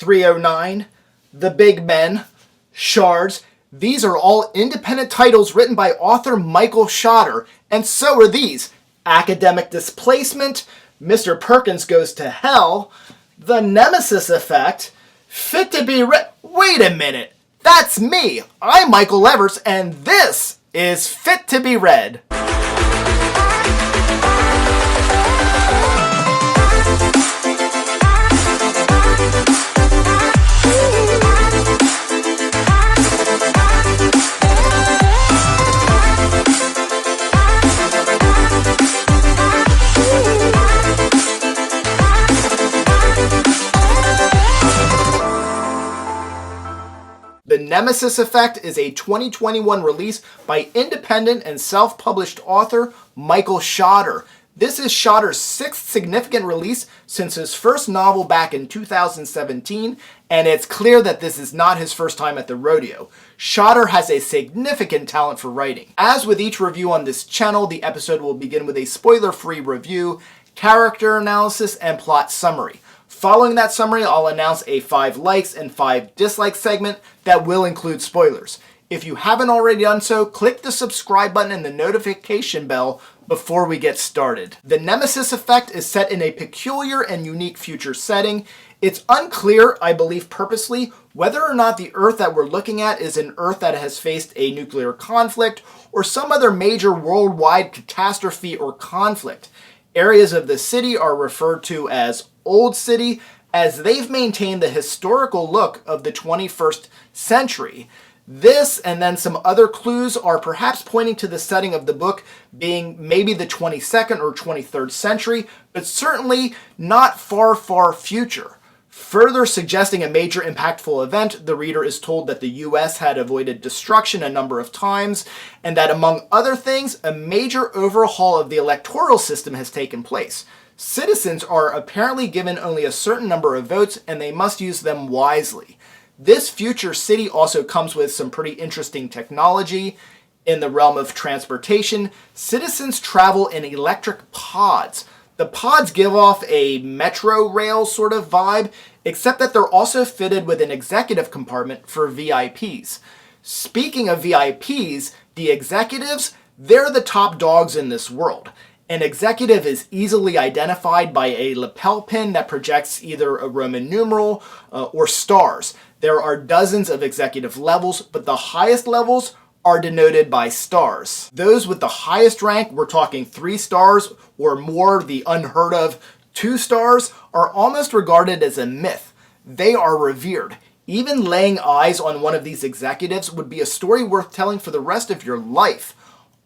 309, The Big Men, Shards. These are all independent titles written by author Michael Schotter, and so are these: Academic Displacement, Mr. Perkins Goes to Hell, The Nemesis Effect, Fit to Be Read. Wait a minute, that's me! I'm Michael Evers, and this is Fit to Be Read. The Nemesis Effect is a 2021 release by independent and self-published author Michael Schotter. This is Schotter's sixth significant release since his first novel back in 2017, and it's clear that this is not his first time at the rodeo. Schotter has a significant talent for writing. As with each review on this channel, the episode will begin with a spoiler-free review, character analysis, and plot summary. Following that summary, I'll announce a 5 likes and 5 dislikes segment that will include spoilers. If you haven't already done so, click the subscribe button and the notification bell before we get started. The Nemesis Effect is set in a peculiar and unique future setting. It's unclear, I believe purposely, whether or not the Earth that we're looking at is an Earth that has faced a nuclear conflict or some other major worldwide catastrophe or conflict. Areas of the city are referred to as Old City, as they've maintained the historical look of the 21st century. This and then some other clues are perhaps pointing to the setting of the book being maybe the 22nd or 23rd century, but certainly not far, far future. Further suggesting a major impactful event, the reader is told that the US had avoided destruction a number of times, and that among other things, a major overhaul of the electoral system has taken place. Citizens are apparently given only a certain number of votes, and they must use them wisely. This future city also comes with some pretty interesting technology. In the realm of transportation, citizens travel in electric pods. The pods give off a metro rail sort of vibe, except that they're also fitted with an executive compartment for VIPs. Speaking of VIPs, the executives, they're the top dogs in this world. An executive is easily identified by a lapel pin that projects either a Roman numeral or stars. There are dozens of executive levels, but the highest levels are denoted by stars. Those with the highest rank, we're talking 3 stars or more, the unheard of 2 stars, are almost regarded as a myth. They are revered. Even laying eyes on one of these executives would be a story worth telling for the rest of your life.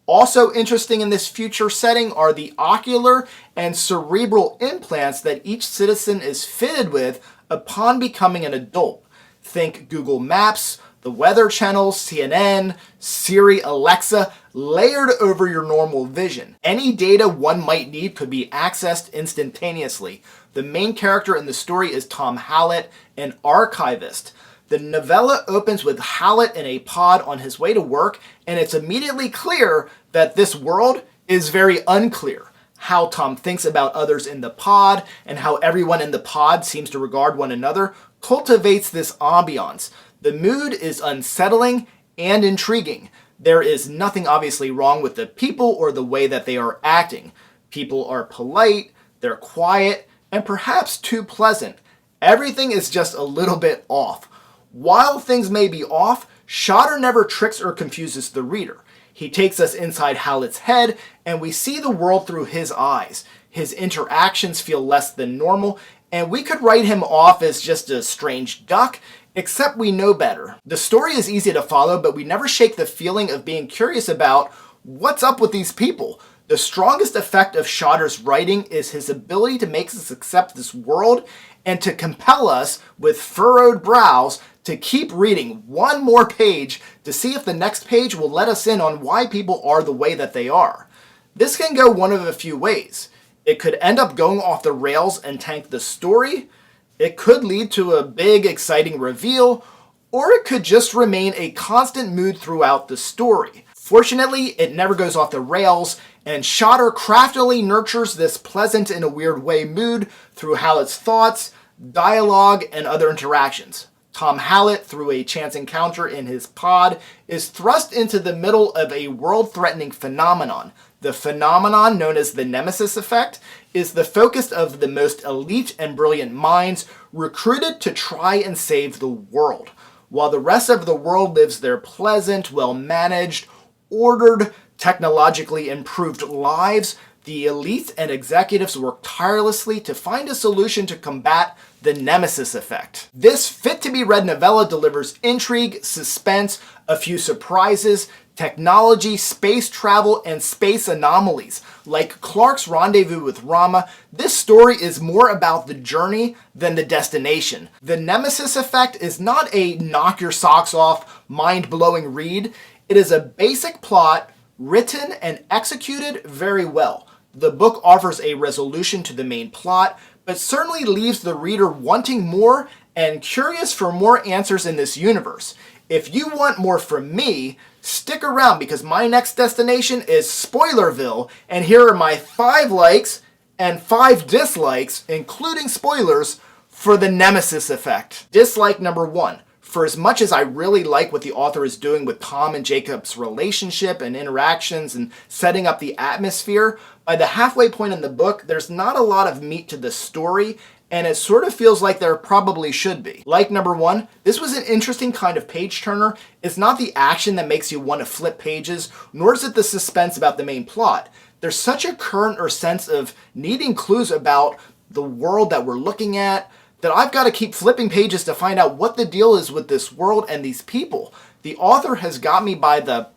Also interesting in this future setting are the ocular and cerebral implants that each citizen is fitted with upon becoming an adult. Think Google Maps, the Weather Channel, CNN, Siri, Alexa, layered over your normal vision. Any data one might need could be accessed instantaneously. The main character in the story is Tom Hallett, an archivist. The novella opens with Hallett in a pod on his way to work, and it's immediately clear that this world is very unclear. How Tom thinks about others in the pod, and how everyone in the pod seems to regard one another, cultivates this ambiance. The mood is unsettling and intriguing. There is nothing obviously wrong with the people or the way that they are acting. People are polite, they're quiet, and perhaps too pleasant. Everything is just a little bit off. While things may be off, Schotter never tricks or confuses the reader. He takes us inside Hallett's head, and we see the world through his eyes. His interactions feel less than normal, and we could write him off as just a strange duck, except we know better. The story is easy to follow, but we never shake the feeling of being curious about what's up with these people. The strongest effect of Schotter's writing is his ability to make us accept this world and to compel us with furrowed brows to keep reading one more page to see if the next page will let us in on why people are the way that they are. This can go one of a few ways. It could end up going off the rails and tank the story. It could lead to a big, exciting reveal, or it could just remain a constant mood throughout the story. Fortunately, it never goes off the rails, and Schotter craftily nurtures this pleasant in a weird way mood through Hallett's thoughts, dialogue, and other interactions. Tom Hallett, through a chance encounter in his pod, is thrust into the middle of a world-threatening phenomenon. The phenomenon, known as the Nemesis Effect, is the focus of the most elite and brilliant minds recruited to try and save the world, while the rest of the world lives their pleasant, well-managed, ordered, technologically improved lives. The elites and executives work tirelessly to find a solution to combat the Nemesis Effect. This fit-to-be-read novella delivers intrigue, suspense, a few surprises, technology, space travel, and space anomalies. Like Clark's rendezvous with Rama, this story is more about the journey than the destination. The Nemesis Effect is not a knock-your-socks-off, mind-blowing read. It is a basic plot, written and executed very well. The book offers a resolution to the main plot, but certainly leaves the reader wanting more and curious for more answers in this universe. If you want more from me, stick around because my next destination is Spoilerville, and here are my 5 likes and 5 dislikes, including spoilers, for the Nemesis Effect. Dislike number 1. For as much as I really like what the author is doing with Tom and Jacob's relationship and interactions and setting up the atmosphere, by the halfway point in the book, there's not a lot of meat to the story, and it sort of feels like there probably should be. Like number 1, this was an interesting kind of page turner. It's not the action that makes you want to flip pages, nor is it the suspense about the main plot. There's such a current or sense of needing clues about the world that we're looking at, that I've got to keep flipping pages to find out what the deal is with this world and these people. The author has got me by the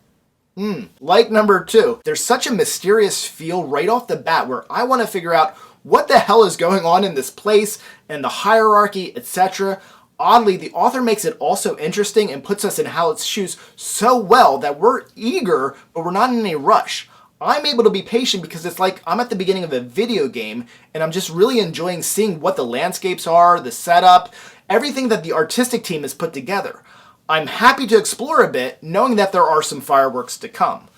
Like number 2, there's such a mysterious feel right off the bat where I want to figure out what the hell is going on in this place and the hierarchy, etc. Oddly, the author makes it also interesting and puts us in Hallett's shoes so well that we're eager, but we're not in a rush. I'm able to be patient because it's like I'm at the beginning of a video game and I'm just really enjoying seeing what the landscapes are, the setup, everything that the artistic team has put together. I'm happy to explore a bit, knowing that there are some fireworks to come.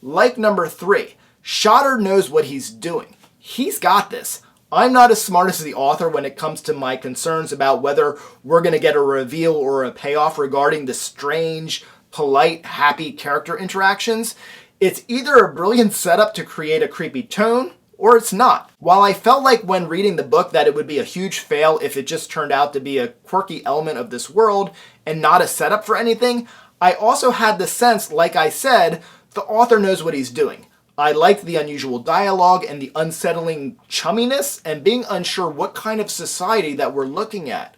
Like number 3, Shotter knows what he's doing. He's got this. I'm not as smart as the author when it comes to my concerns about whether we're going to get a reveal or a payoff regarding the strange, polite, happy character interactions. It's either a brilliant setup to create a creepy tone, or it's not. While I felt like when reading the book that it would be a huge fail if it just turned out to be a quirky element of this world and not a setup for anything, I also had the sense, like I said, the author knows what he's doing. I liked the unusual dialogue and the unsettling chumminess and being unsure what kind of society that we're looking at.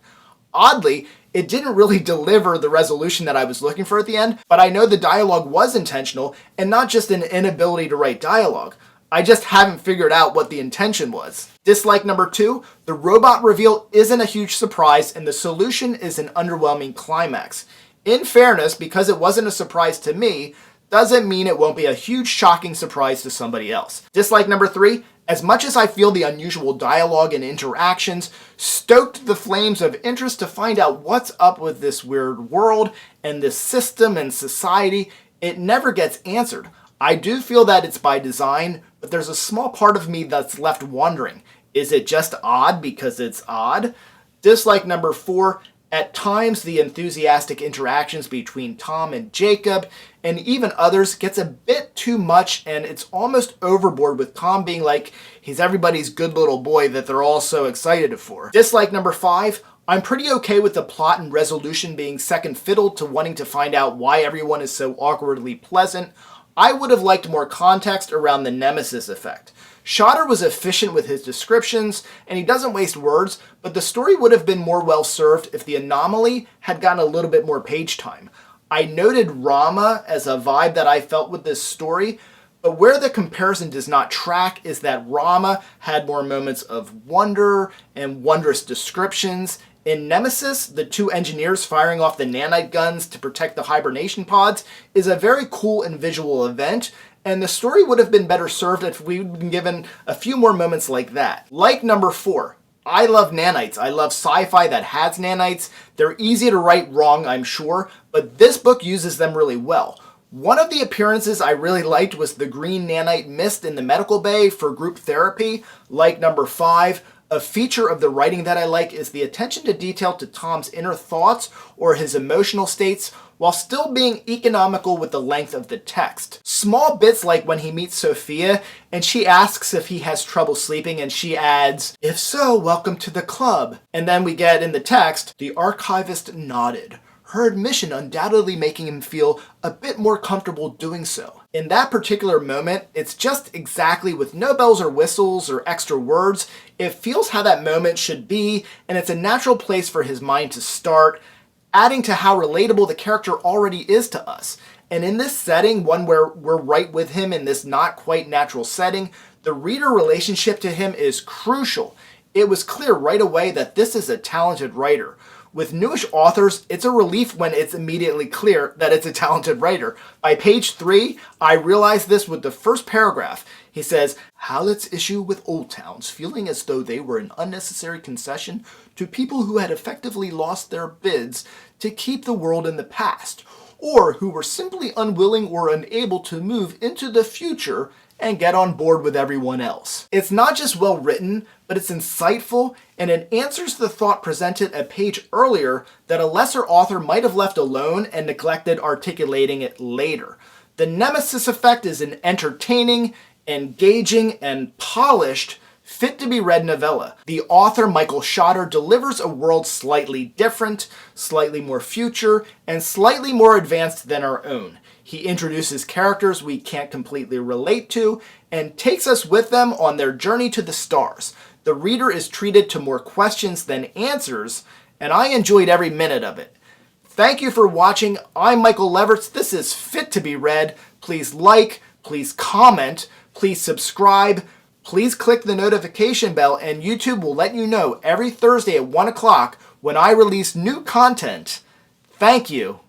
Oddly, it didn't really deliver the resolution that I was looking for at the end, but I know the dialogue was intentional and not just an inability to write dialogue. I just haven't figured out what the intention was. Dislike number 2, the robot reveal isn't a huge surprise and the solution is an underwhelming climax. In fairness, because it wasn't a surprise to me, doesn't mean it won't be a huge shocking surprise to somebody else. Dislike number 3, as much as I feel the unusual dialogue and interactions stoked the flames of interest to find out what's up with this weird world and this system and society, it never gets answered. I do feel that it's by design, but there's a small part of me that's left wondering, is it just odd because it's odd? Dislike number 4, at times the enthusiastic interactions between Tom and Jacob and even others gets a bit too much, and it's almost overboard with Tom being like he's everybody's good little boy that they're all so excited for. Dislike number 5, I'm pretty okay with the plot and resolution being second fiddle to wanting to find out why everyone is so awkwardly pleasant. I would have liked more context around the Nemesis Effect. Shotter was efficient with his descriptions, and he doesn't waste words, but the story would have been more well-served if the anomaly had gotten a little bit more page time. I noted Rama as a vibe that I felt with this story, but where the comparison does not track is that Rama had more moments of wonder and wondrous descriptions. In Nemesis, the 2 engineers firing off the nanite guns to protect the hibernation pods is a very cool and visual event, and the story would have been better served if we'd been given a few more moments like that. Like number 4, I love nanites. I love sci-fi that has nanites. They're easy to write wrong, I'm sure, but this book uses them really well. One of the appearances I really liked was the green nanite mist in the medical bay for group therapy. Like number 5, A feature of the writing that I like is the attention to detail to Tom's inner thoughts or his emotional states, while still being economical with the length of the text. Small bits like when he meets Sophia and she asks if he has trouble sleeping and she adds, "If so, welcome to the club." And then we get in the text, "The archivist nodded, her admission undoubtedly making him feel a bit more comfortable doing so." In that particular moment, it's just exactly with no bells or whistles or extra words. It feels how that moment should be, and it's a natural place for his mind to start, adding to how relatable the character already is to us. And in this setting, one where we're right with him in this not quite natural setting, the reader relationship to him is crucial. It was clear right away that this is a talented writer. With newish authors, it's a relief when it's immediately clear that it's a talented writer. By page 3, I realized this with the first paragraph. He says, "Hallett's issue with Old Towns, feeling as though they were an unnecessary concession to people who had effectively lost their bids to keep the world in the past, or who were simply unwilling or unable to move into the future and get on board with everyone else." It's not just well written, but it's insightful, and it answers the thought presented a page earlier that a lesser author might have left alone and neglected articulating it later. The Nemesis Effect is an entertaining, engaging, and polished, fit-to-be-read novella. The author, Michael Schotter, delivers a world slightly different, slightly more future, and slightly more advanced than our own. He introduces characters we can't completely relate to and takes us with them on their journey to the stars. The reader is treated to more questions than answers, and I enjoyed every minute of it. Thank you for watching. I'm Michael Leverts. This is Fit to be Read. Please like, please comment, please subscribe, please click the notification bell, and YouTube will let you know every Thursday at 1 o'clock when I release new content. Thank you.